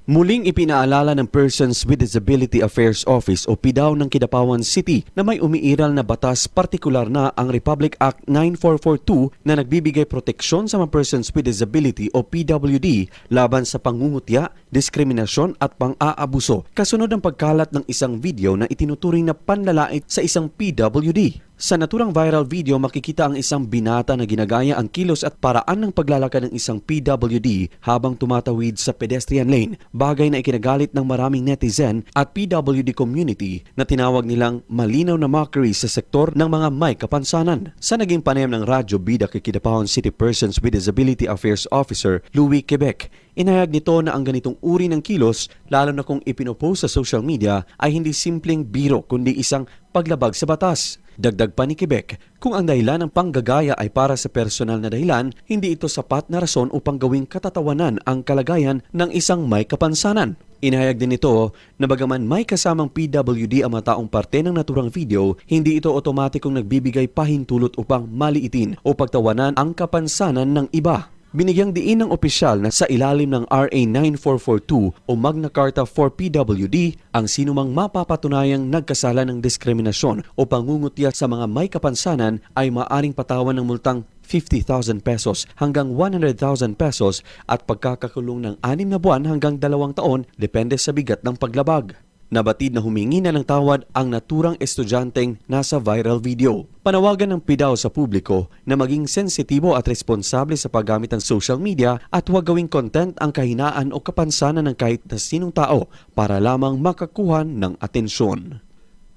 Muling ipinaalala ng Persons with Disability Affairs Office o PDAO ng Kidapawan City na may umiiral na batas, partikular na ang Republic Act 9442 na nagbibigay proteksyon sa mga persons with disability o PWD laban sa pangungutya, diskriminasyon at pang-aabuso kasunod ng pagkalat ng isang video na itinuturing na panlalait sa isang PWD. Sa naturang viral video, makikita ang isang binata na ginagaya ang kilos at paraan ng paglalakad ng isang PWD habang tumatawid sa pedestrian lane, bagay na ikinagalit ng maraming netizen at PWD community na tinawag nilang malinaw na mockery sa sektor ng mga may kapansanan. Sa naging panayam ng Radyo Bida kay Kidapawan City Persons with Disability Affairs Officer Louis Quebec, inahayag nito na ang ganitong uri ng kilos, lalo na kung ipinopost sa social media, ay hindi simpleng biro kundi isang paglabag sa batas. Dagdag pa ni Quebec, kung ang dahilan ng panggagaya ay para sa personal na dahilan, hindi ito sapat na rason upang gawing katatawanan ang kalagayan ng isang may kapansanan. Inahayag din ito na bagaman may kasamang PWD ang mga taong parte ng naturang video, hindi ito otomatikong nagbibigay pahintulot upang maliitin o pagtawanan ang kapansanan ng iba. Binigyang diin ng opisyal na sa ilalim ng RA 9442 o Magna Carta for PWD, ang sinumang mapapatunayang nagkasala ng diskriminasyon o pangungutya sa mga may kapansanan ay maaring patawan ng multang 50,000 pesos hanggang 100,000 pesos at pagkakakulong ng 6 na buwan hanggang 2 taon depende sa bigat ng paglabag. Nabatid na humingi na ng tawad ang naturang estudyanteng nasa viral video. Panawagan ng PDAO sa publiko na maging sensitibo at responsable sa paggamit ng social media at huwag gawing content ang kahinaan o kapansanan ng kahit na sinong tao para lamang makakuha ng atensyon.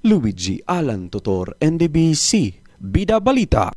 Luigi Alan Tutor, NDBC, Bida Balita.